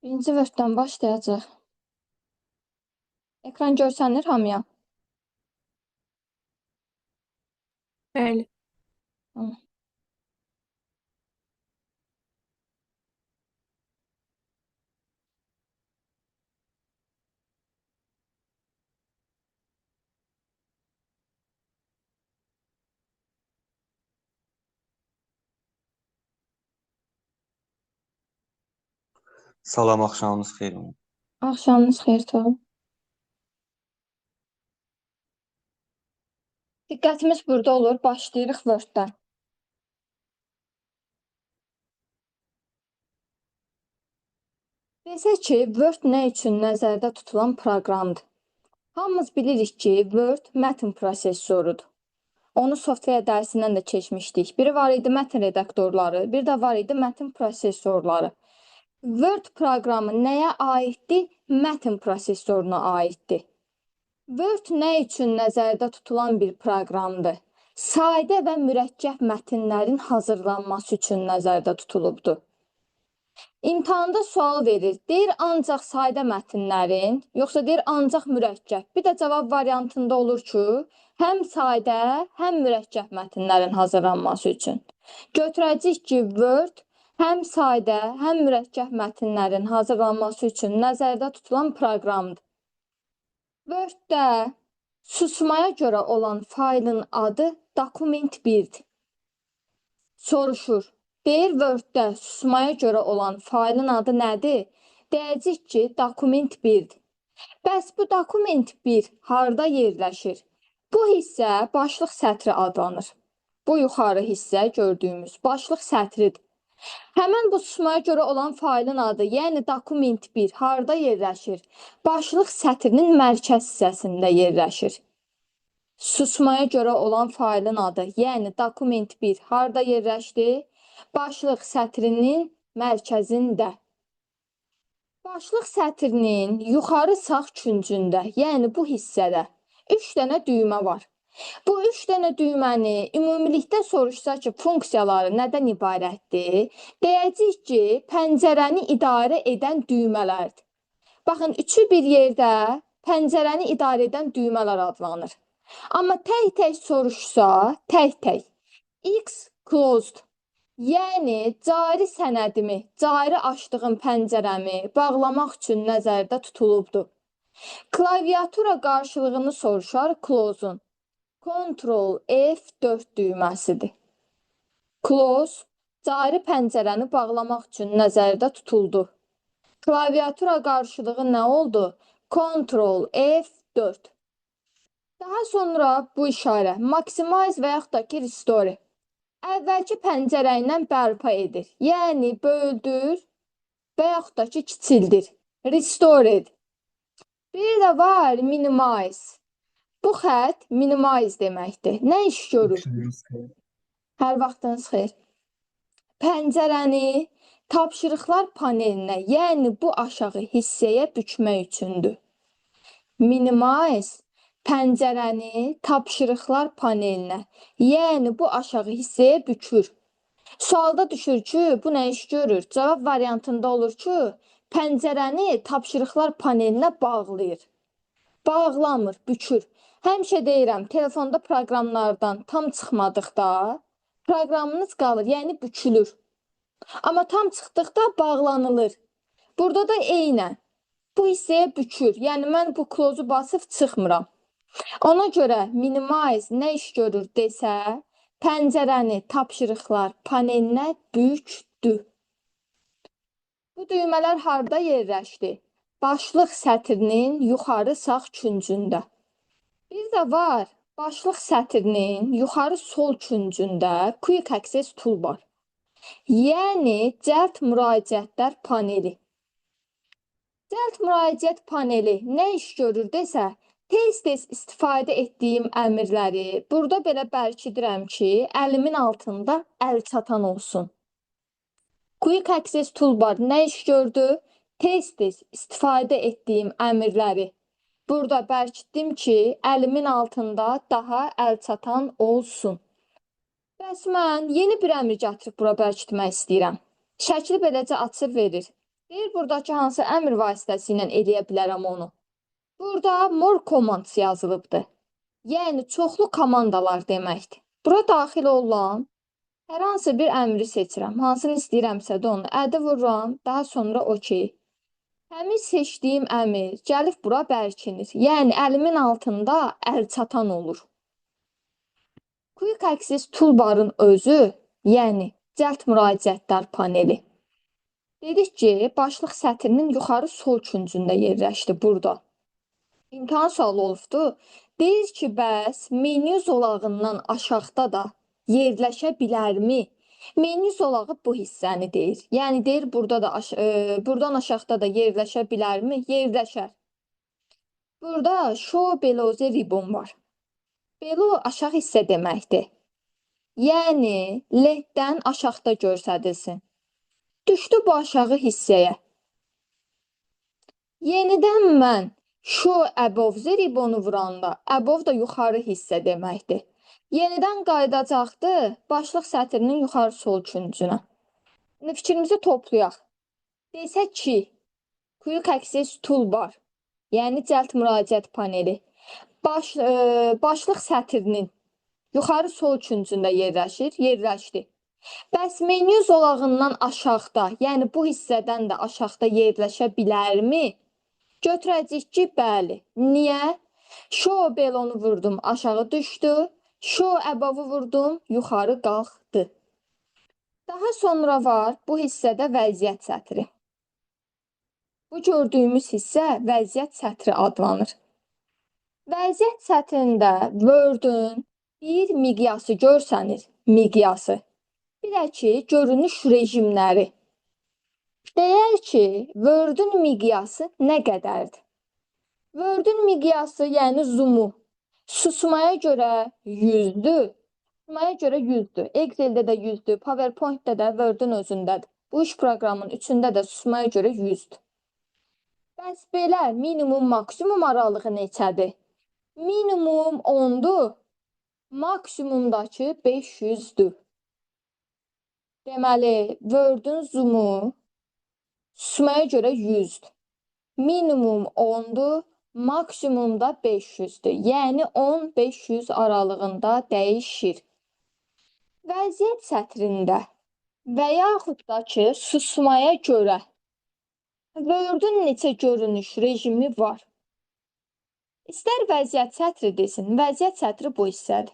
Birinci Worddən başlayacaq. Ekran görsənir hamıya. Bəli. Tamam. Salam, axşamınız xeyir olsun. Axşamınız xeyir olsun. Diqqətimiz burada olur. Başlayırıq Worddən. Desək ki, Word nə üçün nəzərdə tutulan proqramdır? Hamımız bilirik ki, Word mətn prosesorudur. Onu software dərsindən də keçmişdik. Biri var idi mətn redaktorları, bir də var idi mətn prosesorları. Word proqramı nəyə aiddir? Mətn prosesoruna aiddir. Word nə üçün nəzərdə tutulan bir proqramdır? Sadə və mürəkkəb mətnlərin hazırlanması üçün nəzərdə tutulubdur. İmtahanda sual verir, deyir ancaq sadə mətnlərin, yoxsa deyir ancaq mürəkkəb. Bir də cavab variantında olur ki, həm sadə, həm mürəkkəb mətnlərin hazırlanması üçün. Götürəcəyik ki, Word həm sadə, həm mürəkkəb mətnlərin hazırlanması üçün nəzərdə tutulan proqramdır. Word-də susmaya görə olan faylın adı Document 1-dir. Soruşur, deyir Word-də susmaya görə olan faylın adı nədir? Deyəcək ki, Document 1-dir. Bəs bu Document 1 harda yerləşir? Bu hissə başlıq sətri adlanır. Bu yuxarı hissə gördüyümüz başlıq sətridir. Həmən bu susmaya görə olan faylın adı, yəni Document 1 harda yerləşir? Başlıq sətrinin mərkəz hissəsində yerləşir. Susmaya görə olan faylın adı, yəni Document 1 harda yerləşdi? Başlıq sətrinin mərkəzində. Başlıq sətrinin yuxarı sağ küncündə, yəni bu hissədə 3 dənə düymə var. Bu 3 dənə düyməni ümumilikdə soruşsa ki, funksiyaları nədən ibarətdir? Deyəcəyik ki, pəncərəni idarə edən düymələrdir. Baxın, üçü bir yerdə pəncərəni idarə edən düymələr adlanır. Amma tək-tək soruşsa, tək-tək X closed, yəni cari sənədimi, cari açdığım pəncərəmi bağlamaq üçün nəzərdə tutulubdur. Klaviatura qarşılığını soruşar close-un. Ctrl F4 düyməsidir. Close, cari pəncərəni bağlamaq üçün nəzərdə tutuldu. Klaviatura qarşılığı nə oldu? Ctrl F4. Daha sonra bu işarə maximize və yaxud da ki, restore. Əvvəlki pəncərə ilə bərpa edir. Yəni, böldür və yaxud da ki, kiçildir. Restore edir. Bir də var minimize. Bu xətt minimize deməkdir. Nə iş görür? Hər vaxtınız xeyir. Pəncərəni tapşırıqlar panelinə, yəni bu aşağı hissəyə bükmək üçündür. Minimize pəncərəni tapşırıqlar panelinə, yəni bu aşağı hissəyə bükür. Sualda düşür ki, bu nə iş görür? Cavab variantında olur ki, pəncərəni tapşırıqlar panelinə bağlayır. Bağlamır, bükür. Həmişə deyirəm, telefonda proqramlardan tam çıxmadıqda proqramınız qalır, yəni bükülür. Amma tam çıxdıqda bağlanılır. Burada da eynən. Bu hissəyə bükür. Yəni mən bu close-u basıb çıxmıram. Ona görə minimize nə iş görür desə, pəncərəni tapşırıqlar panelinə bükdü. Bu düymələr harda yerləşdi? Başlıq sətrinin yuxarı sağ küncündə. Bir də var, başlıq sətrinin yuxarı sol küncündə Quick Access Toolbar. Yəni, cəld müraciətlər paneli. Cəld müraciət paneli nə iş görür desə, tez-tez istifadə etdiyim əmrləri burada belə bərkidirəm ki, əlimin altında əl çatan olsun. Quick Access Toolbar nə iş gördü? Tez-tez istifadə etdiyim əmrləri burada bərkitdim ki, əlimin altında daha əl çatan olsun. Bəs mən yeni bir əmr gətirib bura bərkitmək istəyirəm. Şəkli beləcə açır verir. Deyir buradakı hansı əmr vasitəsi ilə eləyə bilərəm onu. Burada more commands yazılıbdır. Yəni çoxlu komandalar deməkdir. Bura daxil olan hər hansı bir əmri seçirəm. Hansını istəyirəmsə də onu ədi vururam, daha sonra OK. Həmin seçdiyim əmr gəlib bura bərkinir. Yəni əlimin altında əlçatan olur. Quick Access toolbarın özü, yəni cəld müraciətlər paneli. Dedik ki, başlıq sətrinin yuxarı sol küncündə yerləşdi burada. İmtahan sualı olubdu. Deyir ki, bəs menyu zolağından aşağıda da yerləşə bilərmi? Menyu zolağı bu hissəni deyir. Yəni deyir burada da buradan aşağıda da yerləşə bilərmi? Yerləşər. Burada show below the ribbon var. Below aşağı hissə deməkdir. Yəni LED-dən aşağıda göstərilsin. Düşdü bu aşağı hissəyə. Yenidən mən show above the ribbon-u vuranda, above da yuxarı hissə deməkdir. Yenidən qayıdacaqdı başlıq sətrinin yuxarı sol küncünə. İndi fikrimizi toplayaq. Desək ki, Quick Access toolbar, yəni cəld müraciət paneli, başlıq sətrinin yuxarı sol küncündə yerləşdi. Bəs menyu zolağından aşağıda, yəni bu hissədən də aşağıda yerləşə bilərmi? Götürəcəyik ki, bəli. Niyə? Show below-nu vurdum, aşağı düşdü. Show above-u vurdum, yuxarı qalxdı. Daha sonra var bu hissədə vəziyyət sətri. Bu gördüyümüz hissə vəziyyət sətri adlanır. Vəziyyət sətrində Word-ün bir miqyası görsənir, miqyası. Bir də ki, görünüş rejimləri. Deyək ki, Word-ün miqyası nə qədərdir? Word-ün miqyası, yəni zoomu, susmaya görə 100-dür. Susmaya görə 100-dür. Excel-də də 100-dür, PowerPoint-də də Word-ün özündədir. Bu iş proqramının üçündə də susmaya görə 100-dür. Bəs belə minimum, maksimum aralığı neçədir? Minimum 10-dur, maksimumdakı 500-dür. Deməli, Word-ün zoomu susmaya görə 100-dür. Minimum 10-dur, maksimumda 500-dür. Yəni 10-500 aralığında dəyişir. Vəziyyət sətrində və yaxud da ki, susmaya görə Word-ün neçə görünüş rejimi var? İstər vəziyyət sətri desin, vəziyyət sətri bu hissədir.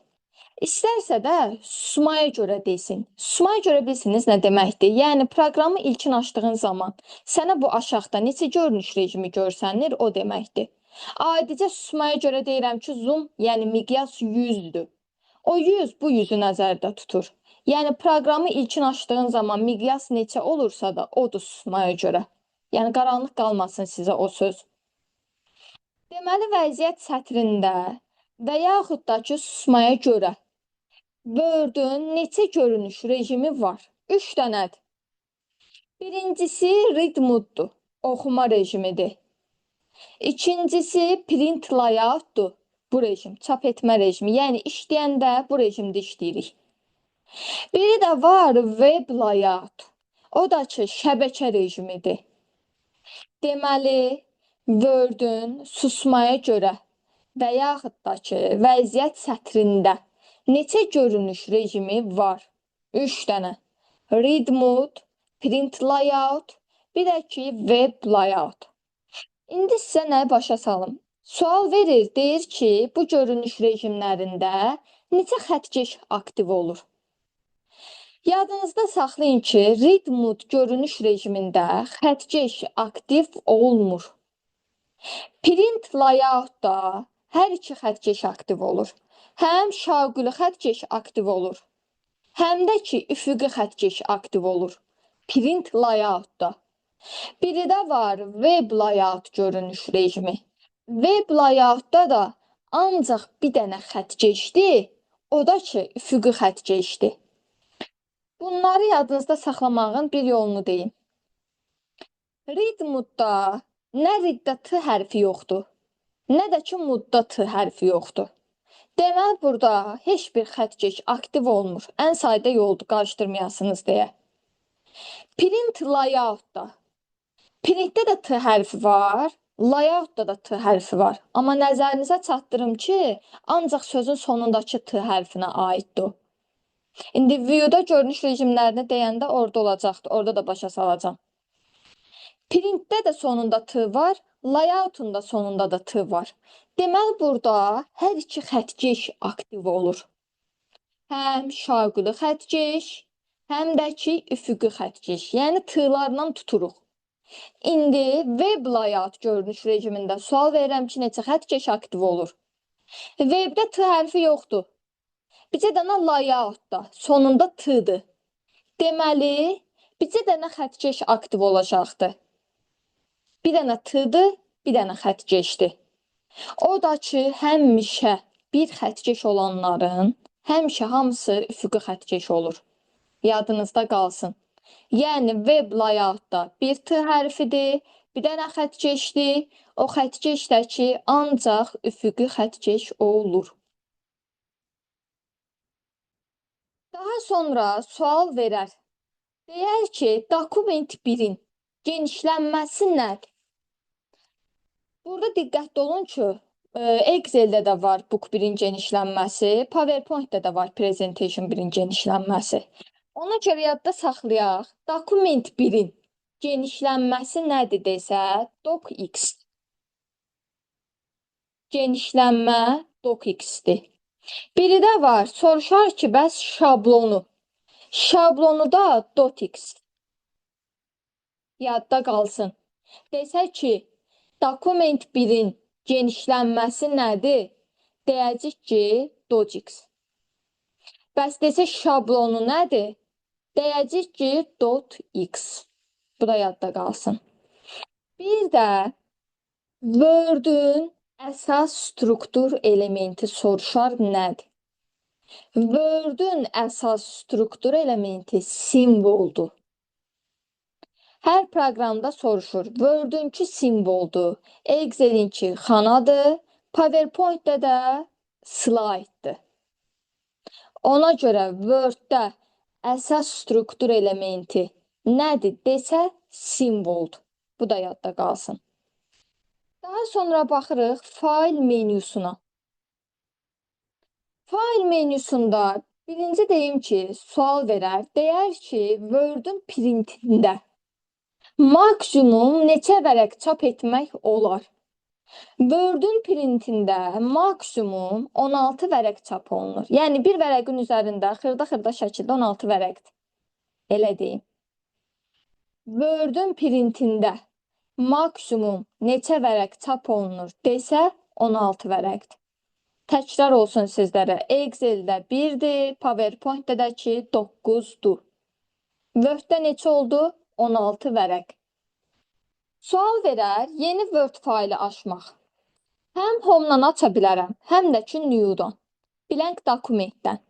İstərsə də susmaya görə desin. Susmaya görə bilirsiniz nə deməkdir? Yəni proqramı ilkin açdığın zaman sənə bu aşağıda neçə görünüş rejimi görsənir, o deməkdir. Adicə susmaya görə deyirəm ki, zoom, yəni miqyas 100-dür. O 100 bu 100-ü nəzərdə tutur. Yəni proqramı ilkin açdığın zaman miqyas neçə olursa da odur susmaya görə. Yəni qaranlıq qalmasın sizə o söz. Deməli vəziyyət sətrində və yaxud da ki, susmaya görə Word-ün neçə görünüş rejimi var? 3 dənədir. Birincisi read mode-dur, oxuma rejimidir. İkincisi print layout-dur, bu rejim, çap etmə rejimi. Yəni işləyəndə bu rejimdə işləyirik. Biri də var web layout, o da ki, şəbəkə rejimidir. Deməli, Word-ün susmaya görə və yaxud da ki, vəziyyət sətrində neçə görünüş rejimi var? 3 dənə. Read mode, print layout, bir də ki, web layout. İndi sizə nə başa salım? Sual verir, deyir ki, bu görünüş rejimlərində neçə xəttkeş aktiv olur? Yadınızda saxlayın ki, read mode görünüş rejimində xəttkeş aktiv olmur. Print layout da hər iki xəttkeş aktiv olur. Həm şaquli xəttkeş aktiv olur, həm də ki, üfüqi xəttkeş aktiv olur. Print layout-da. Biri də var web layout görünüş rejimi. Web layout-da da ancaq bir dənə xəttkeşdir, o da ki, üfüqi xəttkeşdir. Bunları yadınızda saxlamağın bir yolunu deyim. Read mode-da nə read-da T hərfi yoxdur, nə də ki, mode-da T hərfi yoxdur. Deməli, burada heç bir xəttkeş aktiv olmur. Ən sadə yoldur, qarışdırmayasınız deyə. Print layout-da Printdə də T hərfi var, layoutda da T hərfi var. Amma nəzərinizə çatdırım ki, ancaq sözün sonundakı T hərfinə aiddir. İndi view-da görünüş rejimlərini deyəndə orada olacaqdır. Orada da başa salacağam. Printdə də sonunda T var, layoutun da sonunda da T var. Deməli, burada hər iki xəttkeş aktiv olur. Həm şaquli xəttkeş, həm də ki, üfüqi xəttkeş. Yəni, T-larla tuturuq. İndi web layout görünüş rejimində sual verirəm ki, neçə xəttkeş aktiv olur? Webdə T hərfi yoxdur. Bizə dənə layoutda sonunda T-dır. Deməli, bizə dənə xəttkeş aktiv olacaqdır. Bir dənə T-dır, bir dənə xəttkeşdir. O da ki, həmişə bir xəttkeş olanların həmişə hamısı üfüqi xəttkeş olur. Yadınızda qalsın. Yəni, web layoutda bir T hərfidir, bir dənə xəttkeşdir. O xəttkeş də ki, ancaq üfüqi xəttkeş olur. Daha sonra sual verər. Deyər ki, dokument 1-in genişlənməsi nədir? Burada diqqətli olun ki, Excel-də də var Book 1-in genişlənməsi, PowerPoint-də də var Presentation 1-in genişlənməsi. Ona görə yadda saxlayaq. Dokument 1-in genişlənməsi nədir desə, docx. Genişlənmə docx-dir. Biri də var, soruşar ki, bəs şablonu. Şablonu da docx. Yadda qalsın. Desək ki, dokument 1-in genişlənməsi nədir? Deyəcək ki, docx. Bəs desə şablonu nədir? Deyəcək ki, .x. Bu da yadda qalsın. Bir də Word-ün əsas struktur elementi soruşar nədir? Word-ün əsas struktur elementi simvoldur. Hər proqramda soruşur. Word-ünkü simvoldur, Excel-inki xanadır, PowerPoint-də də slayddır. Ona görə Word-də əsas struktur elementi nədir desə, simvoldur. Bu da yadda qalsın. Daha sonra baxırıq fayl menüsuna. Fayl menüsunda birinci deyim ki, sual verər. Deyər ki, Word-ün printində maksimum neçə vərəq çap etmək olar? Word-ün printində maksimum 16 vərəq çap olunur. Yəni, bir vərəqin üzərində xırda-xırda şəkildə 16 vərəqdir. Elə deyim. Word-ün printində maksimum neçə vərəq çap olunur desə, 16 vərəqdir. Təkrar olsun sizlərə. Excel-də 1-dir, PowerPoint-də də ki, 9-dur. Word-də neçə oldu? 16 vərəq. Sual verər, yeni Word faylı açmaq. Həm Home-dan aça bilərəm, həm də ki, New-dan. Blank dokumentdən.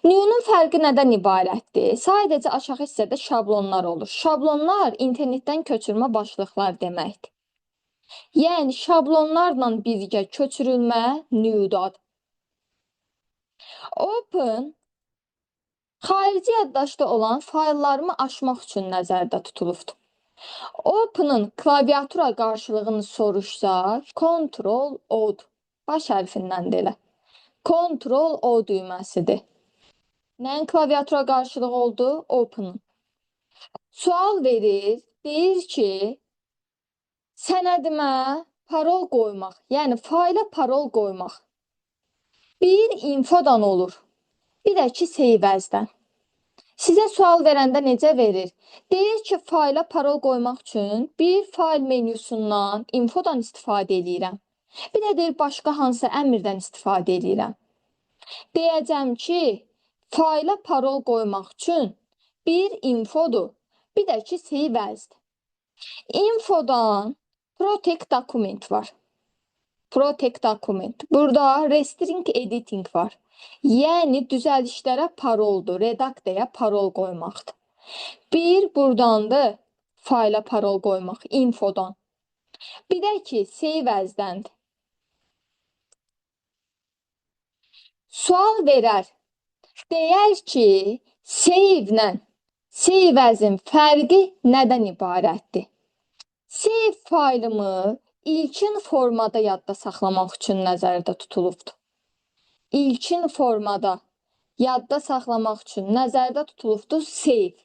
New-nun fərqi nədən ibarətdir? Sadəcə aşağı hissədə şablonlar olur. Şablonlar internetdən köçürmə başlıqlar deməkdir. Yəni, şablonlarla birgə köçürülmə New-dadır. Open xarici yaddaşda olan fayllarımı açmaq üçün nəzərdə tutulubdur. Open-ın klaviatura qarşılığını soruşsa, Ctrl-O-dur. Baş hərfindən də elə. Ctrl-O düyməsidir. Nəyin klaviatura qarşılığı oldu? Open-ın. Sual verir, deyir ki, sənədimə parol qoymaq, yəni fayla parol qoymaq. Bir infodan olur, bir də ki, save as-dən. Sizə sual verəndə necə verir? Deyir ki, fayla parol qoymaq üçün bir fayl menüsündən, infodan istifadə edirəm. Bir də deyir, başqa hansı əmrdən istifadə edirəm. Deyəcəm ki, fayla parol qoymaq üçün bir infodur, bir də ki, save as-dır. Infodan protect document var. Protect document. Burada restring editing var. Yəni, düzəlişlərə paroldur, redaktaya parol qoymaqdır. Bir, buradandır, fayla parol qoymaq, infodan. Bir də ki, save as-dəndir. Sual verər, deyər ki, save-lə save as-in fərqi nədən ibarətdir? Save faylımı ilkin formada yadda saxlamaq üçün nəzərdə tutulubdur. İlkin formada yadda saxlamaq üçün nəzərdə tutulubdur save.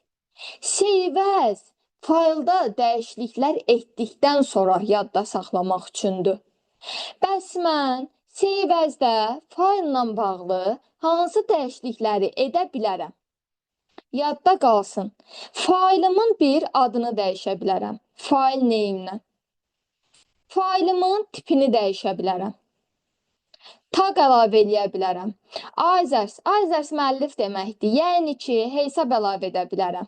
Save as faylda dəyişikliklər etdikdən sonra yadda saxlamaq üçündür. Bəs mən save as-də faylla bağlı hansı dəyişiklikləri edə bilərəm? Yadda qalsın. Faylımın bir adını dəyişə bilərəm. Fayl name-lə. Faylımın tipini dəyişə bilərəm. Tag əlavə eləyə bilərəm. Isers müəllif deməkdir. Yəni ki, hesab əlavə edə bilərəm.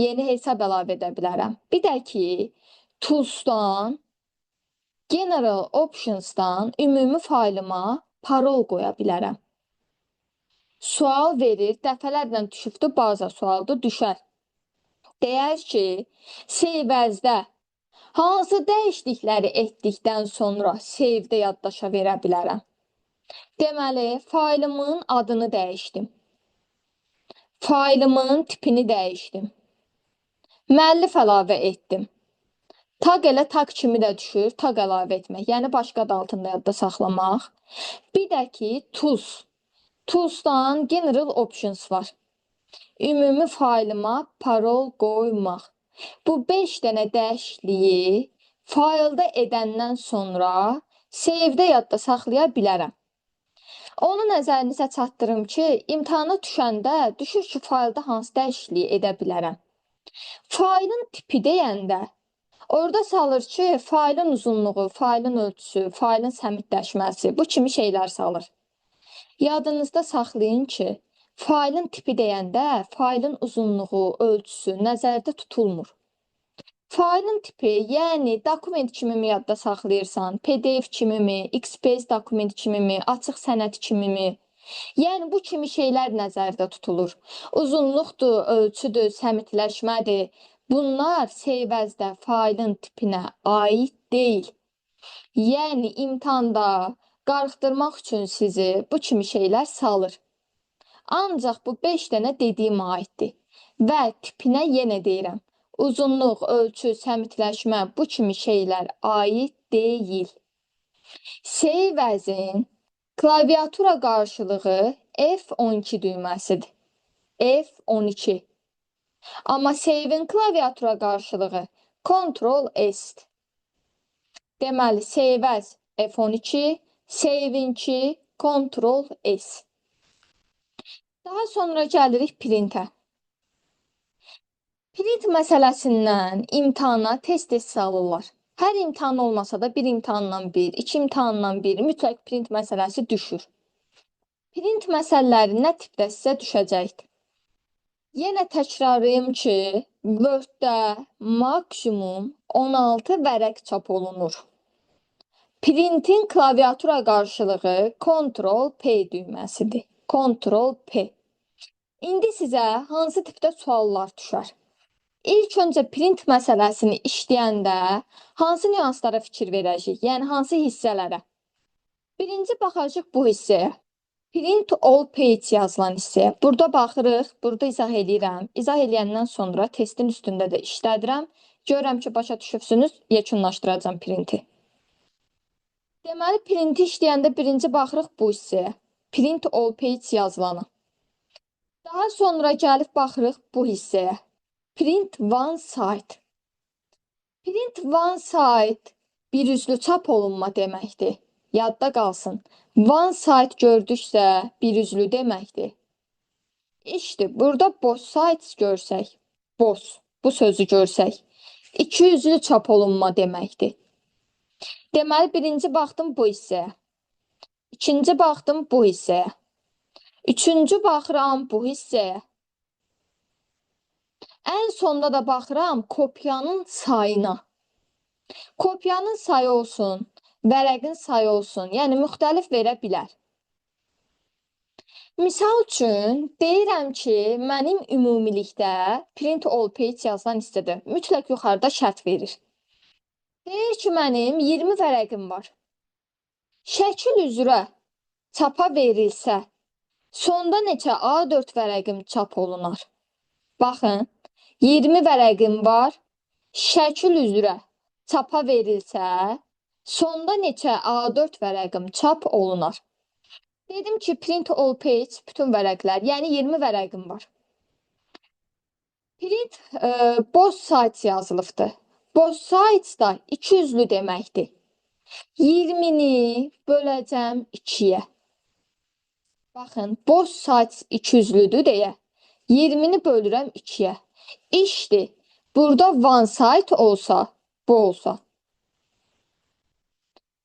Yeni hesab əlavə edə bilərəm. Bir də ki, Tools'dan, General Options'dan ümumi faylıma parol qoya bilərəm. Sual verir, dəfələrlə düşübdür, baza sualdır, düşər. Deyər ki, save as-də hansı dəyişiklikləri etdikdən sonra save-də yaddaşa verə bilərəm? Deməli, faylımın adını dəyişdim. Faylımın tipini dəyişdim. Müəllif əlavə etdim. Tag elə tag kimi də düşür, tag əlavə etmək. Yəni, başqa adı altında yadda saxlamaq. Bir də ki, Tools. Tools'dan General Options var. Ümumi faylıma parol qoymaq. Bu 5 dənə dəyişikliyi faylda edəndən sonra save-də yadda saxlaya bilərəm. Onu nəzərinizə çatdırım ki, imtahana düşəndə düşür ki, faylda hansı dəyişikliyi edə bilərəm. Faylın tipi deyəndə orada salır ki, faylın uzunluğu, faylın ölçüsü, faylın səmitləşməsi, bu kimi şeylər salır. Yadınızda saxlayın ki, faylın tipi deyəndə faylın uzunluğu, ölçüsü nəzərdə tutulmur. Faylın tipi, yəni dokument kimi mi yadda saxlayırsan, PDF kimi mi, XPS dokument kimi mi, açıq sənəd kimi mi? Yəni bu kimi şeylər nəzərdə tutulur. Uzunluqdur, ölçüdür, səmitləşmədir. Bunlar save as-də faylın tipinə aid deyil. Yəni imtahanda qarışdırmaq üçün sizi bu kimi şeylər salır. Ancaq bu 5 dənə dediyim aiddir. Və tipinə yenə deyirəm. Uzunluq, ölçü, səmitləşmə bu kimi şeylər aid deyil. Save as-in klaviatura qarşılığı F12 düyməsidir. F12. Amma save-in klaviatura qarşılığı Ctrl-S-dir. Deməli, save as F12, save-inki Ctrl-S. Daha sonra gəlirik printə. Print məsələsindən imtahana tez-tez salırlar. Hər imtahan olmasa da bir imtahandan bir, iki imtahandan bir mütləq print məsələsi düşür. Print məsələləri nə tipdə sizə düşəcəkdir? Yenə təkrarlayım ki, Word-də maksimum 16 vərəq çap olunur. Printin klaviatura qarşılığı Ctrl-P düyməsidir. Ctrl-P. İndi sizə hansı tipdə suallar düşər? İlk öncə print məsələsini işləyəndə hansı nüanslara fikir verəcəyik? Yəni, hansı hissələrə? Birinci baxacaq bu hissəyə. Print all page yazılan hissəyə. Burada baxırıq, burada izah edirəm. İzah eləyəndən sonra testin üstündə də işlədirəm. Görürəm ki, başa düşübsünüz, yekunlaşdıracam printi. Deməli, printi işləyəndə birinci baxırıq bu hissəyə. Print all page yazılanı. Daha sonra gəlib baxırıq bu hissəyə. Print one side. Print one side bir üzlü çap olunma deməkdir. Yadda qalsın. One side gördüksə bir üzlü deməkdir. İşte burada both sides görsək, both bu sözü görsək, iki üzlü çap olunma deməkdir. Deməli, birinci baxdım bu hissəyə. İkinci baxdım bu hissəyə. Üçüncü baxıram bu hissəyə. Ən sonda da baxıram kopyanın sayına. Kopyanın sayı olsun, vərəqin sayı olsun, yəni müxtəlif verə bilər. Misal üçün, deyirəm ki, mənim ümumilikdə print all page yazılan hissədə mütləq yuxarıda şərt verir. Deyir ki, mənim 20 vərəqim var. Şəkil üzrə çapa verilsə, sonda neçə A4 vərəqim çap olunar? Baxın, 20 vərəqim var, şəkil üzrə çapa verilsə, sonda neçə A4 vərəqim çap olunar? Dedim ki, print all page bütün vərəqlər, yəni 20 vərəqim var. Print both sides yazılıbdır. Both sides da 200'lü deməkdir. 20'ni böləcəm 2'yə. Baxın, both sides 200'lüdür deyə 20'ni bölürəm 2'yə. İşdir. Burada one side olsa, bu olsa.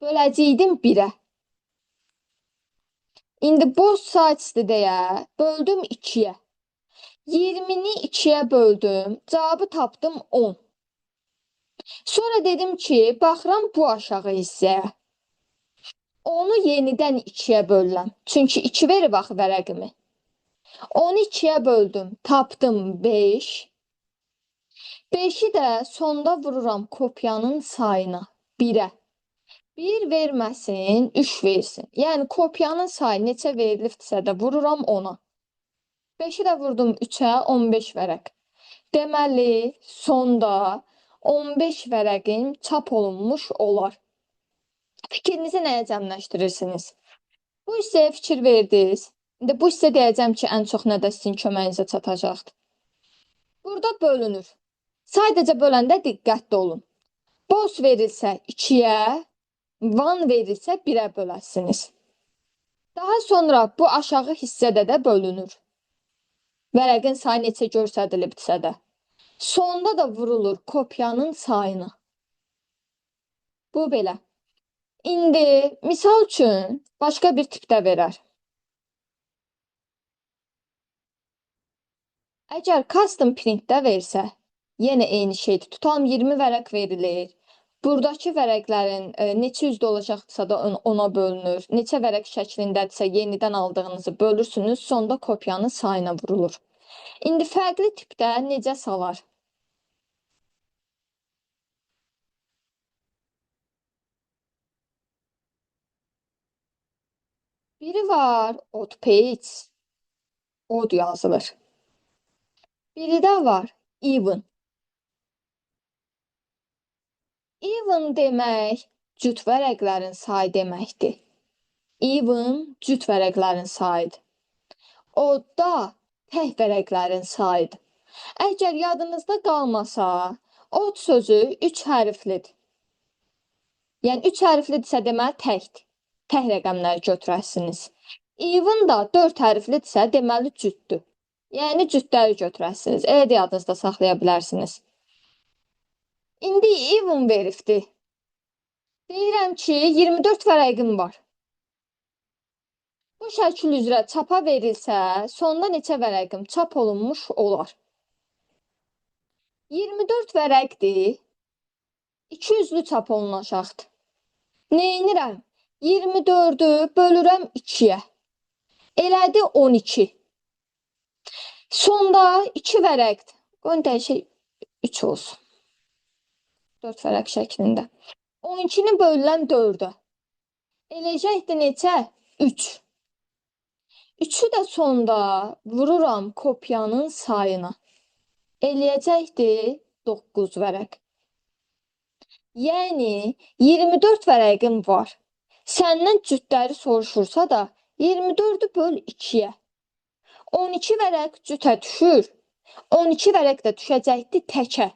Böləcəydim 1'ə. İndi both sides'dir deyə böldüm 2'yə. 20'ni 2'yə böldüm. Cavabı tapdım 10. Sonra dedim ki, baxıram bu aşağı hissəyə. Onu yenidən 2'yə bölürəm. Çünki 2 verir axı vərəqimi. Onu 2'yə böldüm. Tapdım 5. 5'i də sonda vururam kopyanın sayına. 1'ə. 1 verməsin, 3 versin. Yəni kopyanın sayı neçə verilibdirsə də vururam 10'a. 5'i də vurdum 3'ə, 15 vərəq. Deməli, sonda 15 vərəqin çap olunmuş olar. Fikrinizi nəyə cəmləşdirirsiniz? Bu hissəyə fikir verdiniz. İndi bu hissə deyəcəm ki, ən çox nədə sizin köməyinizə çatacaqdır. Burada bölünür. Sadəcə böləndə diqqətli olun. Both verilsə 2'yə, one verilsə 1'ə böləsiniz. Daha sonra bu aşağı hissədə də bölünür. Vərəqin sayı neçə göstərilibdirsə də. Sonda da vurulur kopyanın sayına. Bu belə. İndi misal üçün başqa bir tipdə verər. Əgər custom printdə versə, yenə eyni şeydir. Tutalım 20 vərəq verilir. Buradakı vərəqlərin neçə üzdə olacaqsa da ona bölünür. Neçə vərəq şəklindədirsə yenidən aldığınızı bölürsünüz. Sonda kopyanın sayına vurulur. İndi fərqli tipdə necə salar? Biri var odd page, odd yazılır. Biri də var even. Even demək cüt vərəqlərin sayı deməkdir. Even cüt vərəqlərin sayıdır. Odd da tək vərəqlərin sayıdır. Əgər yadınızda qalmasa, odd sözü 3 hərflidir. Yəni 3 hərflidirsə deməli təkdir. Tək rəqəmləri götürəsiniz. Even da 4 hərflidirsə deməli cütdür. Yəni cütləri götürəsiniz. Elə də yadınızda saxlaya bilərsiniz. İndi even veribdir. Deyirəm ki, 24 vərəqim var. Bu şəkil üzrə çapa verilsə, sonda neçə vərəqim çap olunmuş olar? 24 vərəqdir. 200'lü çap olunacaqdır. Neynirəm? 24'ü bölürəm 2'yə. Elədi 12. Sonda 2 vərəqdir. Qoyun dəyişək 3 olsun. 4 vərəq şəklində. 12'ni bölürəm 4'ə. Eləcəkdir neçə? 3. 3'ü də sonda vururam kopyanın sayına. Eləyəcəkdir 9 vərəq. Yəni 24 vərəqim var. Səndən cütləri soruşursa da 24'ü böl 2'yə. 12 vərəq cütə düşür. 12 vərəq də düşəcəkdir təkə.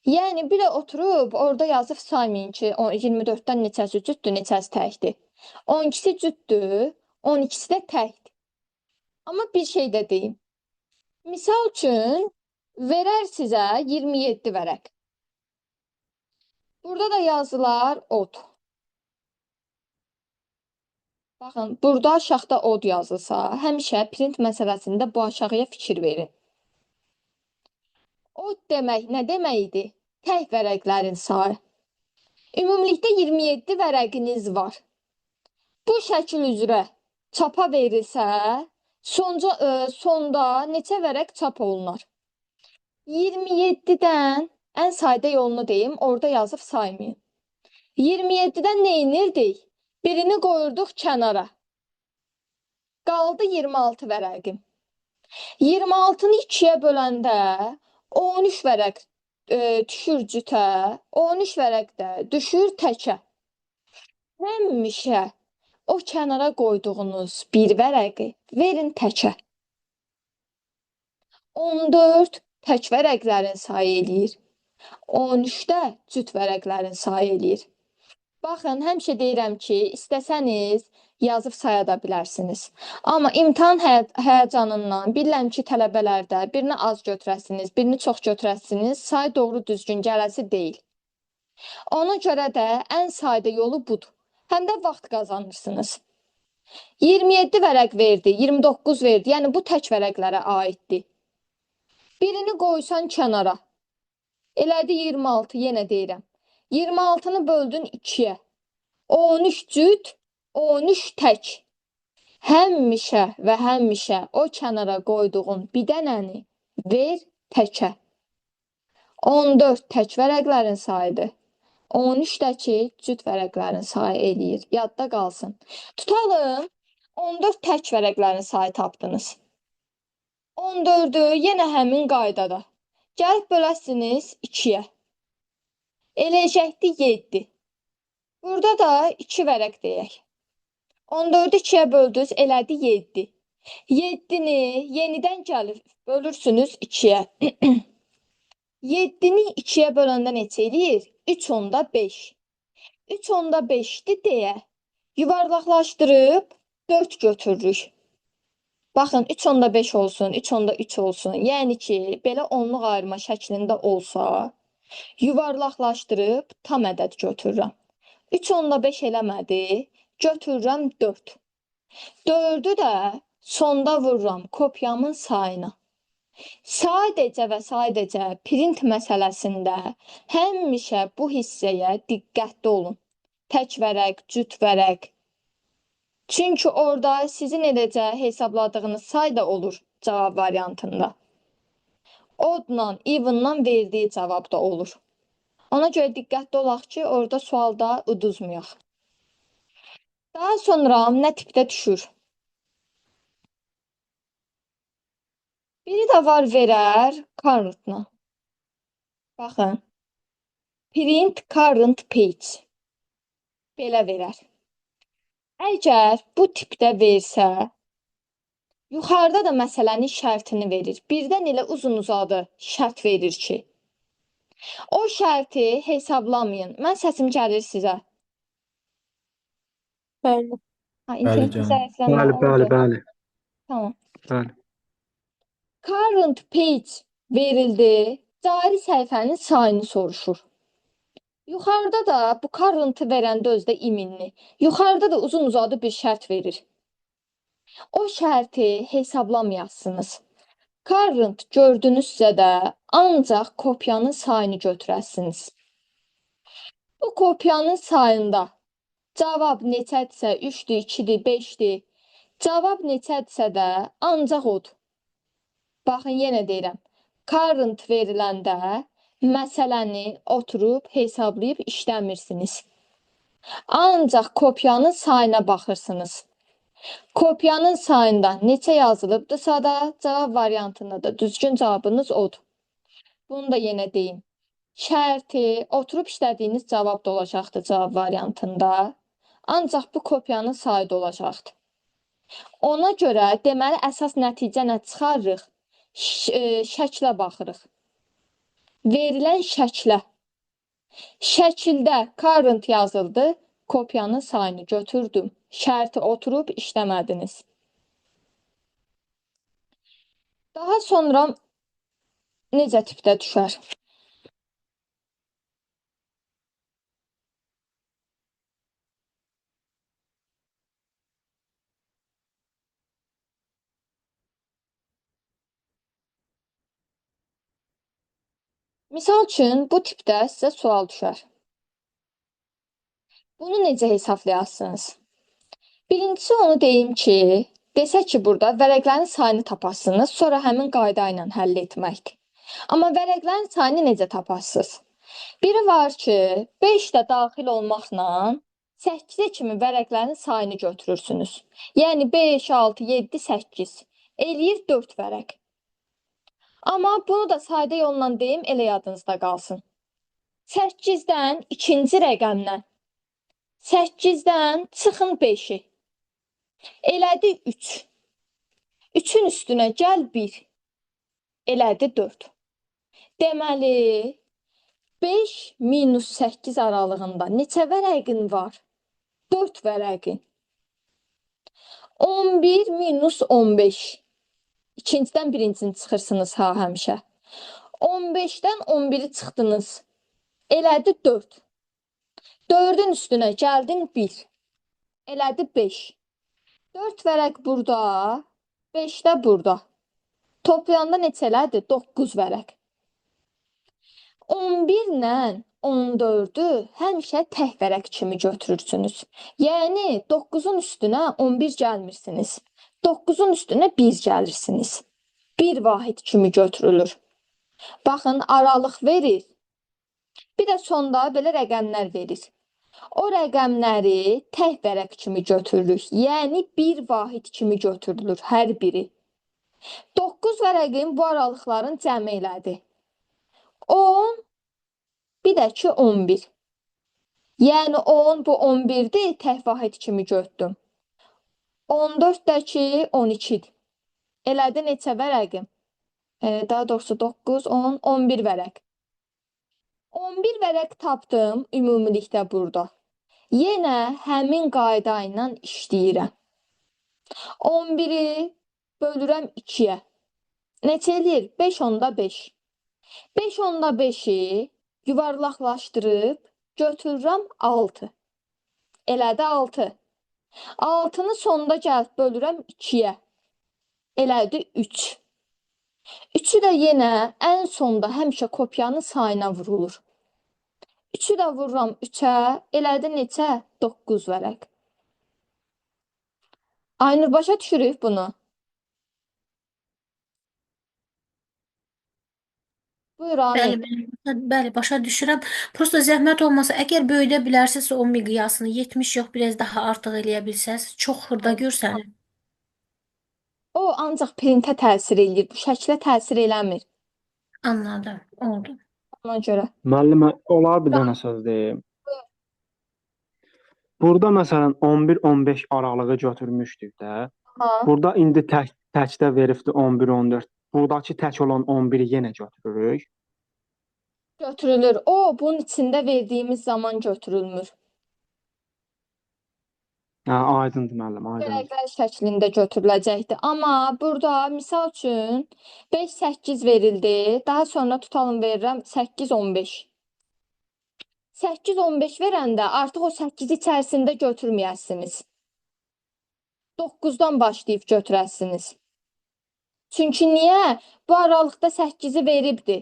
Yəni bir də oturub orada yazıb saymayın ki, 24'dən neçəsi cütdür, neçəsi təkdir. 12'si cütdür, 12'si də təkdir. Amma bir şey də deyim. Misal üçün verər sizə 27 vərəq. Burada da yazılar odd. Baxın, burada aşağıda odd yazılsa, həmişə print məsələsində bu aşağıya fikir verin. Odd demək nə deməkdir? Tək vərəqlərin sayı. Ümumilikdə 27 vərəqiniz var. Bu şəkil üzrə çapa verilsə, sonda neçə vərəq çap olunar? 27'dən ən sadə yolunu deyim, orada yazıb saymayın. 27'dən nə edirdik? Birini qoyurduq kənara. Qaldı 26 vərəqim. 26'nı 2'yə böləndə 13 vərəq düşür cütə, 13 vərəq də düşür təkə. Həmişə o kənara qoyduğunuz bir vərəqi verin təkə. 14 tək vərəqlərin sayı eləyir. 13 də cüt vərəqlərin sayı eləyir. Baxın, həmişə deyirəm ki, istəsəniz yazıb saya da bilərsiniz. Amma imtahan həyəcanından bilirəm ki, tələbələrdə birini az götürəsiniz, birini çox götürəsiniz, say doğru düzgün gələsi deyil. Ona görə də ən sadə yolu budur. Həm də vaxt qazanırsınız. 27 vərəq verdi, 29 verdi, yəni bu tək vərəqlərə aiddir. Birini qoysan kənara. Elədi 26, yenə deyirəm. 26-nı böldün 2-yə. 13 cüt, 13 tək. Həmişə və həmişə o kənara qoyduğun bir dənəni ver təkə. 14 tək vərəqlərin sayıdır. 13 də ki, cüt vərəqlərin sayı eləyir. Yadda qalsın. Tutalım, 14 tək vərəqlərin sayı tapdınız. 14-ü yenə həmin qaydada. Gəlib böləsiniz 2-yə. Eləyəcəkdir 7. Burada da 2 vərəq deyək. 14-ü 2-yə böldünüz, elədi 7. 7-ni yenidən gəlib bölürsünüz 2-yə. 7-ni 2-yə böləndə neçə eləyir? 3 onda 5. 3 onda 5-dir deyə yuvarlaqlaşdırıb 4 götürürük. Baxın, 3 onda 5 olsun, 3 onda 3 olsun. Yəni ki, belə onluq ayırma şəklində olsa, yuvarlaqlaşdırıb tam ədəd götürürəm. 3 onda 5 eləmədi, götürürəm 4. 4-ü də sonda vururam kopyamın sayına. Sadəcə və sadəcə print məsələsində həmişə bu hissəyə diqqətli olun. Tək vərəq, cüt vərəq. Çünki orada sizin edəcə hesabladığınız say da olur cavab variantında. Oddla, even'dan verdiyi cavab da olur. Ona görə diqqətli olaq ki, orada sualda uduzmayaq. Daha sonra nə tipdə düşür? Biri də var verər current'la. Baxın. Print current page. Belə verər. Əgər bu tipdə versə, yuxarıda da məsələnin şərtini verir. Birdən elə uzun-uzadı şərt verir ki, o şərti hesablamayın. Mən səsim gəlir sizə. Bəli. İnternet canım. zəifləmə Bəli, bəli, oldu. bəli. Tamam. Bəli. Current page verildi. Cari səhifənin sayını soruşur. Yuxarıda da bu current-ı verəndə özdə iminli. Yuxarıda da uzun-uzadı bir şərt verir. O şərti hesablamayasınız. Current gördünüzsə də ancaq kopyanın sayını götürəsiniz. Bu kopyanın sayında cavab neçədirsə, 3-dür, 2-dir, 5-dir. Cavab neçədirsə də ancaq odur. Baxın, yenə deyirəm. Current veriləndə məsələni oturub, hesablayıb işləmirsiniz. Ancaq kopyanın sayına baxırsınız. Kopyanın sayında neçə yazılıbdırsa da, cavab variantında da düzgün cavabınız odur. Bunu da yenə deyim. Şərti oturub işlədiyiniz cavab da olacaqdır cavab variantında. Ancaq bu kopyanın sayı da olacaqdır. Ona görə deməli əsas nəticə nə çıxarırıq? Şəklə baxırıq. Verilən şəklə. Şəkildə current yazıldı, kopyanın sayını götürdüm. Şərti oturub işləmədiniz. Daha sonra necə tipdə düşər? Misal üçün, bu tipdə sizə sual düşər. Bunu necə hesablayasınız? Birincisi onu deyim ki, desək ki, burada vərəqlərin sayını tapasınız, sonra həmin qayda ilə həll etməkdir. Amma vərəqlərin sayını necə tapasınız? Biri var ki, 5 də daxil olmaqla 8-ə kimi vərəqlərin sayını götürürsünüz. Yəni 5, 6, 7, 8 eləyir 4 vərəq. Amma bunu da sadə yolla deyim, elə yadınızda qalsın. 8-dən ikinci rəqəmdən 8-dən çıxın 5-i. Elədi 3. 3-ün üstünə gəl 1. Elədi 4. Deməli, 5 minus 8 aralığında neçə vərəqin var? 4 vərəqin. 11 minus 15. İkincidən birincini çıxırsınız ha həmişə. 15-dən 11-i çıxdınız. Elədi 4. 4-ün üstünə gəldin 1. Elədi 5. 4 vərəq burada, 5 də burada. Toplayanda neçə elədi? 9 vərəq. 11 ilə 14-ü həmişə tək vərəq kimi götürürsünüz. Yəni 9-un üstünə 11 gəlmirsiniz. 9-un üstünə 1 gəlirsiniz. 1 vahid kimi götürülür. Baxın, aralıq verir. Bir də sonda belə rəqəmlər verir. O rəqəmləri tək vərəq kimi götürürük. Yəni 1 vahid kimi götürülür hər biri. 9 vərəqin bu aralıqların cəmi elədi. 10, bir də ki 11. Yəni 10 bu 11-dir, tək vahid kimi götürdüm. 14 də ki 12-dir. Elədi neçə vərəqim? Daha doğrusu 9, 10, 11 vərəq. 11 vərəq tapdım ümumilikdə burada. Yenə həmin qayda ilə işləyirəm. 11-i bölürəm 2-yə. Neçə eləyir? 5 onda 5. 5 onda 5-i yuvarlaqlaşdırıb götürürəm 6. Elədi 6. 6-nı sonda gəlib bölürəm 2-yə. Elədi 3. 3-ü də yenə ən sonda həmişə kopyanın sayına vurulur. 3-ü də vururam 3-ə. Elədi neçə? 9 vərəq. Aynur, başa düşürük bunu. Buyur Bəli, Amir. bəli, başa düşürəm. Prosta zəhmət olmasa, əgər böyüdə bilərsinizsə o miqyasını 70 yox, biraz daha artıq eləyə bilsəz, çox xırda görsənir. O ancaq printə təsir eləyir. Bu şəklə təsir eləmir. Anladım, oldu. Ona görə. Müəllimə, olar bir dənə söz deyim. Burada məsələn 11-15 aralığı götürmüşdük də. Ha, Burada indi təkdə veribdi 11-14. Buradakı tək olan 11-i yenə götürürük. götürülür. O, bunun içində verdiyimiz zaman götürülmür. Hə, aydındır müəllim, aydındır. Vərəqlər şəklində götürüləcəkdir. Amma burada misal üçün 5-8 verildi. Daha sonra tutalım verirəm 8-15. 8-15 verəndə artıq o 8-i içərisində götürməyəsiniz. 9-dan başlayıb götürəsiniz. Çünki niyə? Bu aralıqda 8-i veribdi.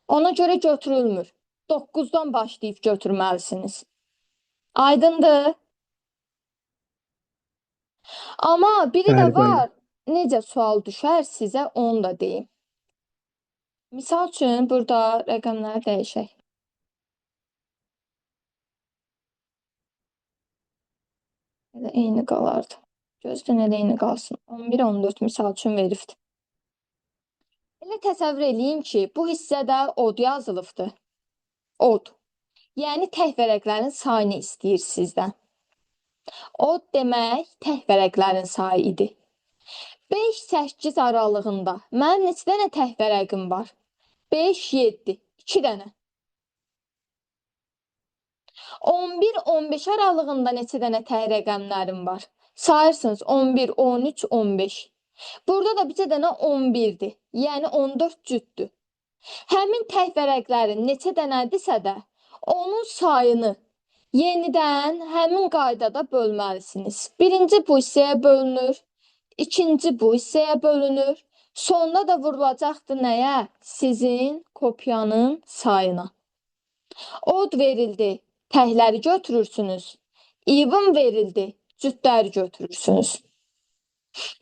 Ona görə götürülmür. 9-dan başlayıb götürməlisiniz. Aydındır? Amma biri də Bəli, bəli. var. Necə sual düşər sizə, onu da deyim. Misal üçün burada rəqəmləri dəyişək. Elə eyni qalardı. Gözdən elə eyni qalsın. 11-14 misal üçün veribdi. Elə təsəvvür eləyin ki, bu hissədə od yazılıbdı. Od. Yəni tək vərəqlərin sayını istəyir sizdən. Od demək tək vərəqlərin sayı idi. 5-8 aralığında mənim neçə dənə tək vərəqim var? 5, 7, 2 dənə. 11-15 aralığında neçə dənə tək rəqəmlərim var? Sayırsınız 11, 13, 15. Burada da bir dənə 11-dir. Yəni 14 cütdür. Həmin tək vərəqlərin neçə dənədirsə də, onun sayını yenidən həmin qaydada bölməlisiniz. Birinci bu hissəyə bölünür, ikinci bu hissəyə bölünür, sonda da vurulacaqdır nəyə? Sizin kopyanın sayına. Od verildi, təkləri götürürsünüz. Even verildi, cütləri götürürsünüz.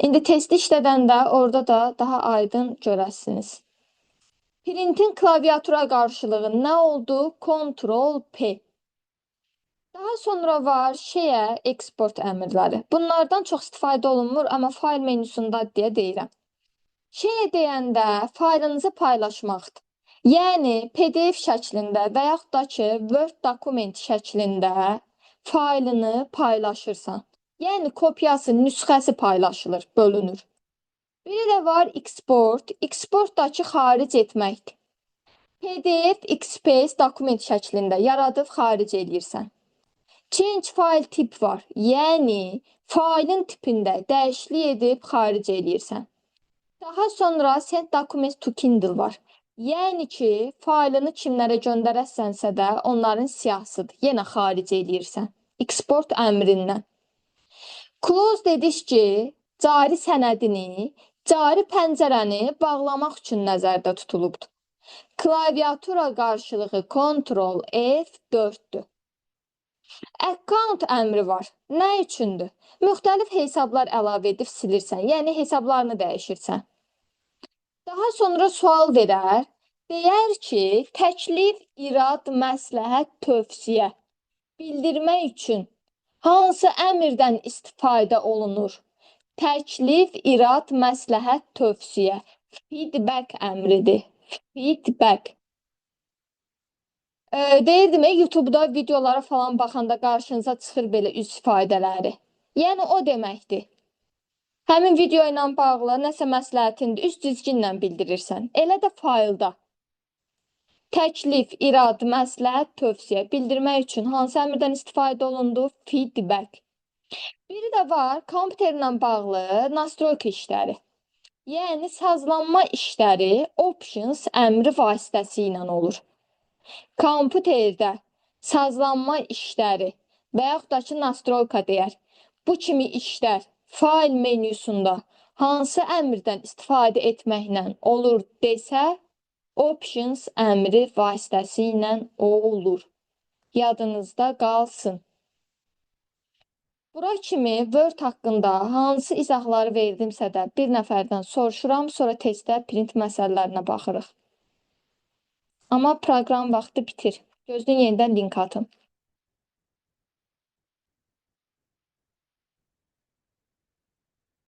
İndi testi işlədəndə orada da daha aydın görəsiniz. Printin klaviatura qarşılığı nə oldu? Ctrl-P. Daha sonra var export əmrləri. Bunlardan çox istifadə olunmur, amma fayl menüsündə deyə deyirəm. Şey deyəndə faylınızı paylaşmaqdır. Yəni PDF şəklində və yaxud da ki Word dokument şəklində faylını paylaşırsan. Yəni kopyası, nüsxəsi paylaşılır, bölünür. Biri də var export. Export da ki xaric etməkdir. PDF, XPS dokument şəklində yaradıb xaric eləyirsən. Change file tip var. Yəni faylın tipində dəyişiklik edib xaric eləyirsən. Daha sonra send document to Kindle var. Yəni ki, faylını kimlərə göndərəsənsə də onların siyahısıdır. Yenə xaric eləyirsən. Export əmrindən. Close dedik ki, cari sənədini, cari pəncərəni bağlamaq üçün nəzərdə tutulubdur. Klaviatura qarşılığı Ctrl F4-dür. Account əmri var. Nə üçündür? Müxtəlif hesablar əlavə edib silirsən, yəni hesablarını dəyişirsən. Daha sonra sual verər. Deyər ki, təklif, irad, məsləhət, tövsiyə bildirmək üçün hansı əmrdən istifadə olunur? Təklif, irad, məsləhət, tövsiyə. Feedback əmridir. Feedback. Deyirdim, YouTube-da videolara falan baxanda qarşınıza çıxır belə üz ifadələri. Yəni o deməkdir. Həmin video ilə bağlı nəsə məsləhətində üst cizginlə bildirirsən. Elə də faylda. Təklif, irad, məsləhət, tövsiyə bildirmək üçün hansı əmrdən istifadə olundu? Feedback. Biri də var, kompüterlə bağlı nastroyka işləri. Yəni sazlanma işləri options əmri vasitəsilə olur. Kompüterdə sazlanma işləri və yaxud da ki nastroyka deyər. Bu kimi işlər fayl menüsündə hansı əmrdən istifadə etməklə olur desə, options əmri vasitəsilə olur. Yadınızda qalsın. Bura kimi Word haqqında hansı izahları verdimsə də bir nəfərdən soruşuram, sonra testdə print məsələlərinə baxırıq. Amma proqram vaxtı bitir. Gözləyin yenidən link atım.